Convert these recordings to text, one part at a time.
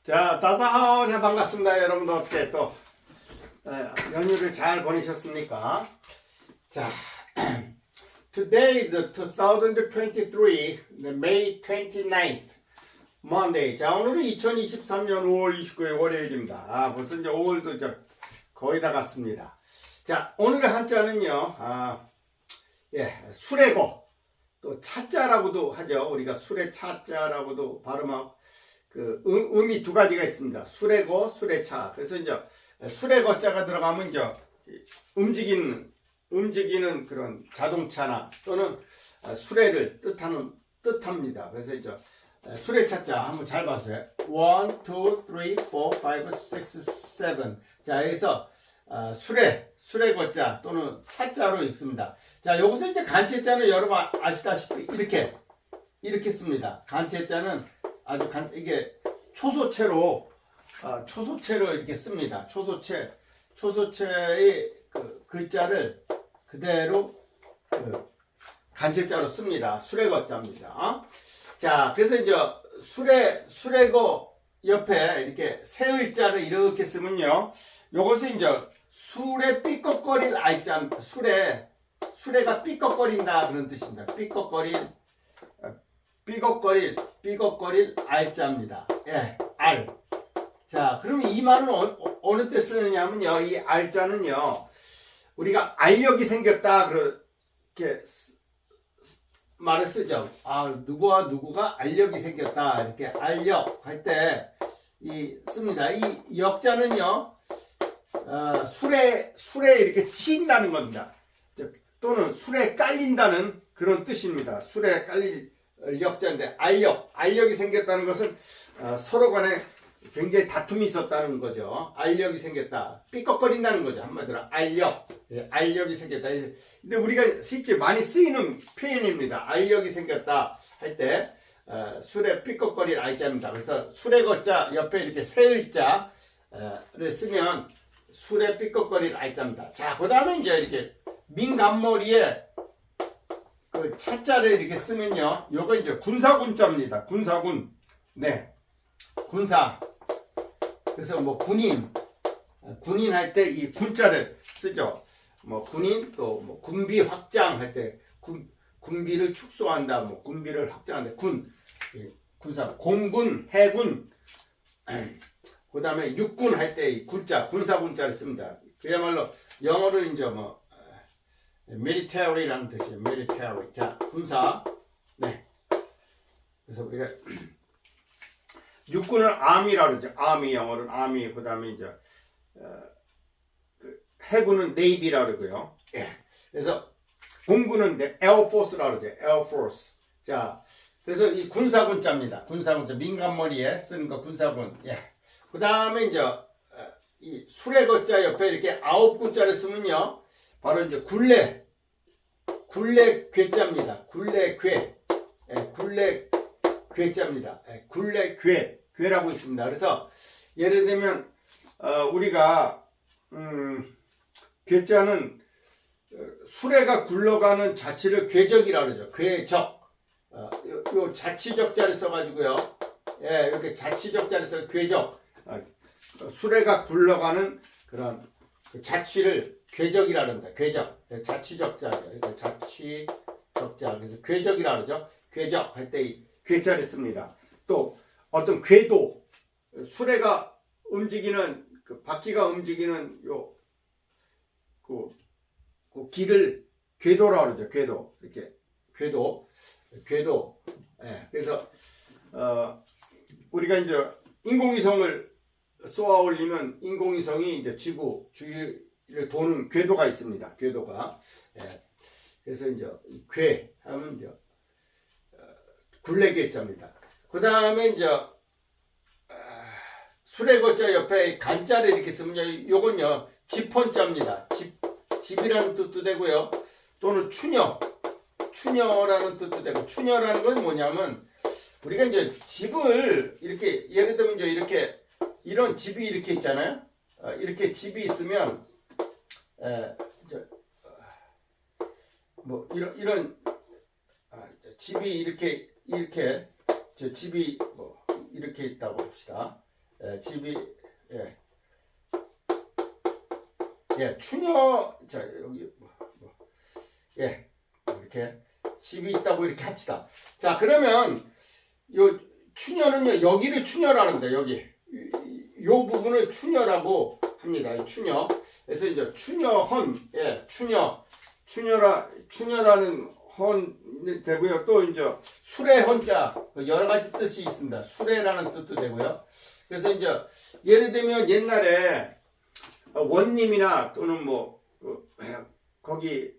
자, 따사하오. 자, 반갑습니다. 여러분도 어떻게 또 연휴를 잘 보내셨습니까? 자, today is 2023, May 29th, Monday. 자, 오늘은 2023년 5월 29일 월요일입니다. 벌써 이제 5월도 이제 거의 다 갔습니다. 자, 오늘의 한자는요, 수레고, 또 차자라고도 하죠. 우리가 수레 차자라고도 발음하고, 의미 두 가지가 있습니다. 수레고, 수레차. 그래서 이제 수레고자가 들어가면 이제 움직이는 그런 자동차나 또는 수레를 뜻합니다. 그래서 이제 수레차자 한번 잘 봐주세요. 1, 2, 3, 4, 5, 6, 7. 자, 여기서 수레고자 또는 차자로 읽습니다. 자, 여기서 이제 간체자는 여러분 아시다시피 이렇게 씁니다. 간체자는 아주 이게 초소체로 이렇게 씁니다. 초소체의 글자를 그대로 간체자로 씁니다. 수레거자입니다. 자, 그래서 이제 수레고 옆에 이렇게 세 을자를 이렇게 쓰면요. 요것은 이제 수레 삐걱거릴 알자, 수레가 삐걱거린다 그런 뜻입니다. 삐걱거릴 알자입니다. 예, 알. 자, 그러면 이 말은 어느 때 쓰느냐면요. 이 알자는요. 우리가 알력이 생겼다 그렇게 말을 쓰죠. 누구와 누구가 알력이 생겼다. 이렇게 알력 할 때 씁니다. 이 역자는요. 술에 이렇게 치인다는 겁니다. 또는 술에 깔린다는 그런 뜻입니다. 술에 깔릴 역자인데 알력이 생겼다는 것은 서로 간에 굉장히 다툼이 있었다는 거죠. 알력이 생겼다. 삐걱거린다는 거죠. 한마디로 알력이 생겼다. 근데 우리가 실제 많이 쓰이는 표현입니다. 알력이 생겼다 할 때 술에 삐걱거릴 알자입니다. 그래서 수레거자 옆에 이렇게 세 을자를 쓰면 술에 삐걱거릴 알자입니다. 자, 그 다음에 이제 이렇게 민간머리에 차자를 이렇게 쓰면요. 요거 이제 군사군자입니다. 군사군. 네. 군사. 그래서 뭐 군인 할 때 이 군자를 쓰죠. 뭐 군인 또 뭐 군비 확장 할 때 군비를 축소한다. 뭐 군비를 확장한다. 군사. 공군, 해군. 그다음에 육군 할 때 이 군사군자를 씁니다. 그야말로 영어로 이제 뭐 military라는 뜻이에요. military. 자, 군사. 네. 그래서 우리가 육군을 army라고 그러죠. army 영어로는 army. 그다음에 이제 해군은 navy라고 그러고요. 예. 그래서 공군은 air force라고 그러죠. air force. 자, 그래서 이 군사군자입니다. 군사군자. 민간머리에 쓰는 거 군사군. 예. 그다음에 이제 이 수레거자 옆에 이렇게 9군자를 쓰면요. 바로 이제 굴레 괴자입니다. 굴레 괴자입니다. 괴라고 있습니다. 그래서 예를 들면 우리가 괴자는 수레가 굴러가는 자치를 괴적이라고 그러죠. 괴적. 요 자치적자를 써가지고요. 예, 이렇게 자치적자를 써 괴적. 수레가 굴러가는 그런 자취를 괴적이라고 합니다. 괴적. 자취적자죠. 자취적자. 그래서 괴적이라고 그러죠. 괴적 할 때 이 괴자를 씁니다. 또 어떤 궤도, 수레가 움직이는 바퀴가 움직이는 길을 궤도라고 그러죠. 궤도. 이렇게 궤도. 예. 그래서 우리가 이제 인공위성을 쏘아 올리면 인공위성이 이제 지구 주위를 도는 궤도가 있습니다. 궤도가. 예. 그래서 이제 궤 하면 이제 굴레괴자입니다. 그 다음에 이제 수레거자 옆에 간자를 이렇게 쓰면 요건요 집혼자입니다. 집이라는 뜻도 되고요. 또는 추녀라는 뜻도 되고, 추녀라는 건 뭐냐면 우리가 이제 집을 이렇게 예를 들면 이제 이렇게 이런 집이 이렇게 있잖아요. 이렇게 집이 있으면 뭐 이런 집이 이렇게 집이 뭐 이렇게 있다고 봅시다. 집이 추녀. 자, 여기 이렇게 집이 있다고 이렇게 합시다. 자, 그러면 요 추녀는요, 여기를 추녀라는데, 여기 요 부분을 추녀라고 합니다. 이 추녀. 그래서 이제 추녀헌, 추녀라는 헌 되고요. 또 이제 수레헌자, 여러 가지 뜻이 있습니다. 수레라는 뜻도 되고요. 그래서 이제 예를 들면 옛날에 원님이나 또는 거기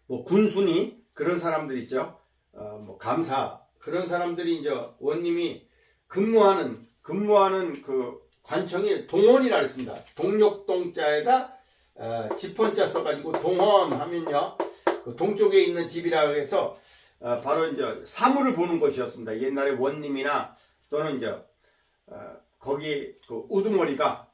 군순이 그런 사람들 있죠. 감사 그런 사람들이 이제 원님이 근무하는 그 관청이 동원이라 그랬습니다. 동력동자에다 집헌자 써가지고 동헌하면요, 그 동쪽에 있는 집이라고 해서 바로 이제 사물을 보는 것이었습니다. 옛날에 원님이나 또는 이제 거기 그 우두머리가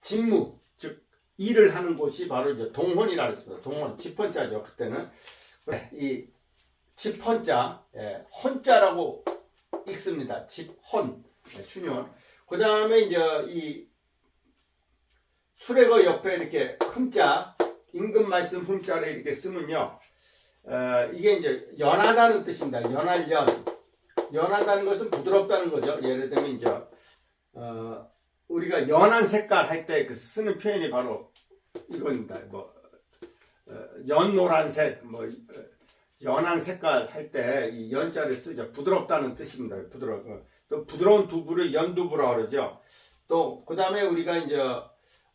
직무, 즉 일을 하는 곳이 바로 이제 동헌이라 그랬습니다. 동헌, 집헌자죠. 그때는 이 집헌자, 헌자라고 읽습니다. 집헌, 추년. 그 다음에 이제 이 수레거 옆에 이렇게 흠자, 임금 말씀 흠자를 이렇게 쓰면요, 이게 이제 연하다는 뜻입니다. 연하다는 것은 부드럽다는 거죠. 예를 들면 이제 우리가 연한 색깔 할 때 그 쓰는 표현이 바로 이겁니다. 연노란색, 연한 색깔 할 때 이 연자를 쓰죠. 부드럽다는 뜻입니다. 또 부드러운 두부를 연두부라고 그러죠. 또 그 다음에 우리가 이제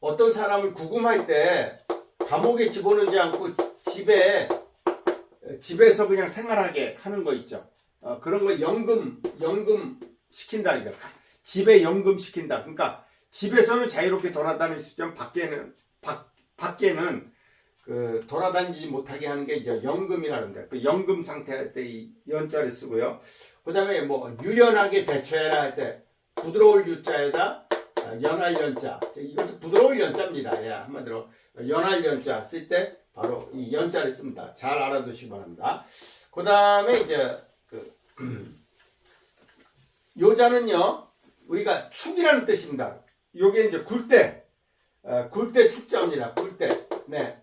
어떤 사람을 구금할 때 감옥에 집어넣지 않고 집에서 그냥 생활하게 하는 거 있죠. 그런 거 연금 시킨다. 집에 연금 시킨다. 그러니까 집에서는 자유롭게 돌아다닐 수 있지만 밖에는 그 돌아다니지 못하게 하는 게 이제 연금이라는데, 그 연금 상태 할 때 이 연자를 쓰고요. 그 다음에 유연하게 대처해라 할 때 부드러울 유자에다 연할 연자, 이것도 부드러울 연자입니다. 예, 한마디로 연할 연자 쓸 때 바로 이 연자를 씁니다. 잘 알아두시기 바랍니다. 그 다음에 이제 요자는요, 우리가 축이라는 뜻입니다. 요게 이제 굴대 축자입니다. 굴대. 네,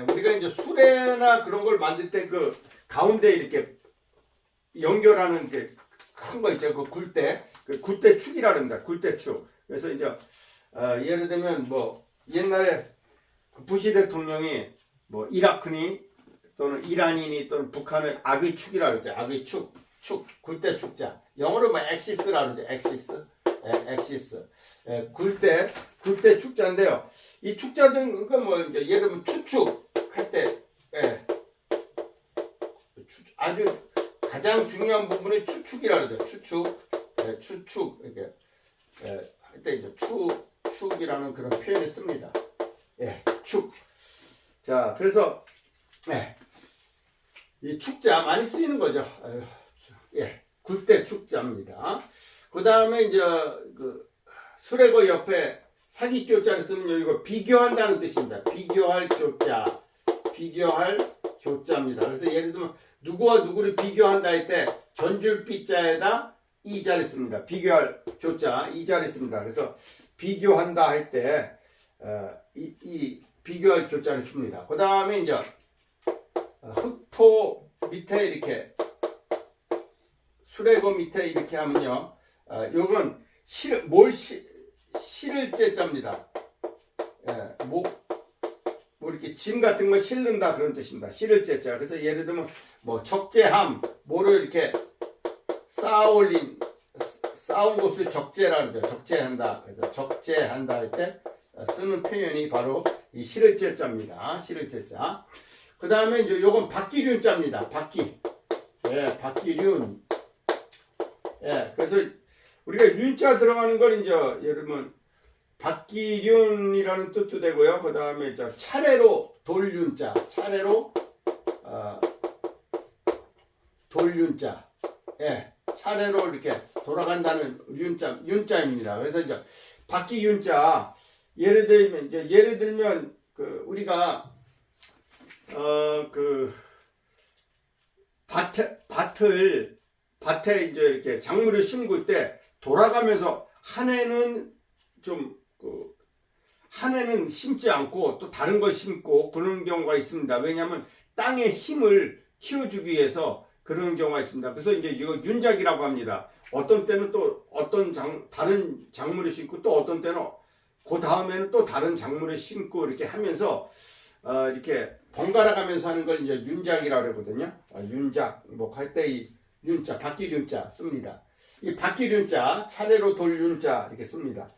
우리가 이제 수레나 그런 걸 만들 때 그 가운데 이렇게 연결하는 게 큰 거 있죠. 그 굴대축이라 합니다. 굴대축. 그래서 이제 예를 들면 옛날에 부시 대통령이 이라크니 또는 이란이니 또는 북한을 악의 축이라 그러죠. 악의 축, 굴대축자. 영어로 엑시스라 그러죠. 엑시스. 굴대 축자인데요. 이 축자들은 이제 예를 들면 추축 할 때, 아주 가장 중요한 부분이 추축이라 그러죠. 추축. 이렇게 할 때 이제 축이라는 그런 표현을 씁니다. 축. 자, 그래서 이 축자 많이 쓰이는 거죠. 굴대 축자입니다. 그 다음에 이제 그 수레거 옆에 사기교자를 쓰면 이거 비교한다는 뜻입니다. 비교할 교자입니다. 그래서 예를 들면 누구와 누구를 비교한다 할 때 전줄비자에다 이자를 씁니다. 비교할 교자 이자를 씁니다. 그래서 비교한다 할 때 이 비교할 교자를 씁니다. 그 다음에 이제 흑토 밑에 이렇게 수레거 밑에 이렇게 하면요, 요건 실을 제자입니다. 이렇게 짐 같은 거 실른다 그런 뜻입니다. 실을 제자. 그래서 예를 들면 적재함, 뭐를 이렇게 쌓은 것을 적재라 그러죠. 적재한다. 그래서 적재한다 할 때 쓰는 표현이 바로 이 실을 제자입니다. 실을 제자. 그 다음에 이제 요건 박기륜자입니다. 박기륜. 그래서 우리가 윤자 들어가는 걸 이제 예를 들면 박기륜이라는 뜻도 되고요. 그 다음에 이제 차례로 돌윤자, 돌윤자. 차례로 이렇게 돌아간다는 윤자입니다. 그래서 이제 박기윤자, 예를 들면 그 우리가 밭에 이제 이렇게 작물을 심을 때 돌아가면서 한 해는 한 해는 심지 않고 또 다른 걸 심고 그런 경우가 있습니다. 왜냐하면 땅의 힘을 키워주기 위해서 그런 경우가 있습니다. 그래서 이제 이거 윤작이라고 합니다. 어떤 때는 또 다른 작물을 심고 또 어떤 때는 그 다음에는 또 다른 작물을 심고 이렇게 하면서 이렇게 번갈아 가면서 하는 걸 이제 윤작이라고 그러거든요. 윤작 뭐 할 때 이 윤자 바뀔 윤자 씁니다. 이 바뀔 윤자 차례로 돌 윤자 이렇게 씁니다.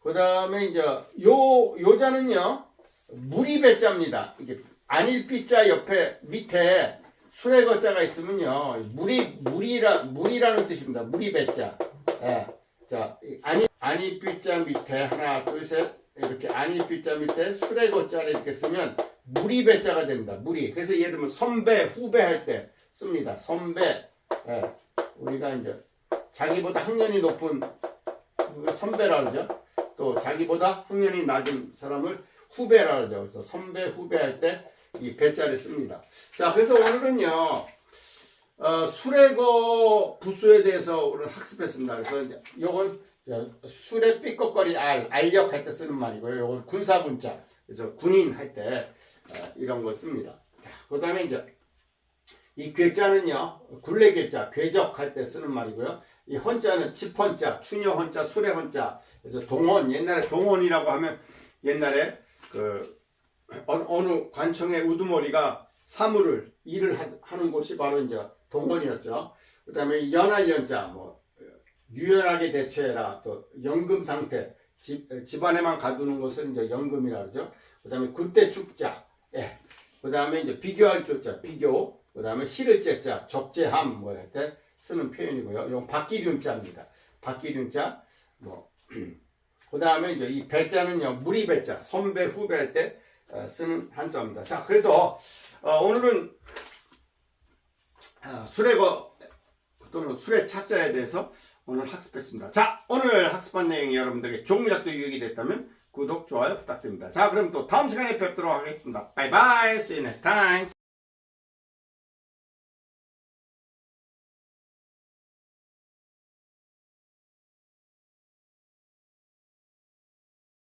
그 다음에 이제 요 자는요 무리 배자입니다. 이게 안일비자 옆에 밑에 수레거자가 있으면요 무리라는 뜻입니다. 무리 배자. 예. 자 안일비자 밑에 하나 둘 셋 이렇게 안일비자 밑에 수레거자를 이렇게 쓰면 무리 배자가 됩니다. 무리. 그래서 예를 들면 선배 후배 할 때 씁니다. 선배. 예. 우리가 이제 자기보다 학년이 높은 선배라 그러죠. 또 자기보다 학년이 낮은 사람을 후배라 그러죠. 그래서 선배 후배 할 때 이 배자를 씁니다. 자, 그래서 오늘은요 수레거 부수에 대해서 오늘 학습했습니다. 그래서 이제 요건 수레 삐걱거리 알력 할 때 쓰는 말이고요. 요건 군사군자. 그래서 군인 할 때 이런 걸 씁니다. 자, 그 다음에 이제 이 괴자는요 굴레괴자 궤적 할 때 쓰는 말이고요. 이 헌자는 집헌자 추녀 헌자 수레 헌자. 그래서 동헌 옛날에 동헌이라고 하면 옛날에 어느 관청의 우두머리가 사물을 일을 하는 곳이 바로 이제 동헌이었죠. 그 다음에 연할 연자 뭐 유연하게 대처해라 또 연금 상태 집안에만 가두는 것을 이제 연금이라 그러죠. 그 다음에 굴대 축자 예. 그 다음에 이제 비교할 조자 비교 그 다음에 실을 제자 적재함 뭐 할 때 쓰는 표현이고요. 이건 바뀌륜자입니다. 바뀌륜자 뭐 그 다음에 이제 이 배자는요 무리 배자 선배 후배 할 때 쓰는 한자입니다. 자, 그래서 오늘은 수레거 또는 수레 차자에 대해서 오늘 학습했습니다. 자, 오늘 학습한 내용이 여러분들에게 조금이라도 유익이 됐다면 구독, 좋아요 부탁드립니다. 자, 그럼 또 다음 시간에 뵙도록 하겠습니다. 바이바이. See you next time.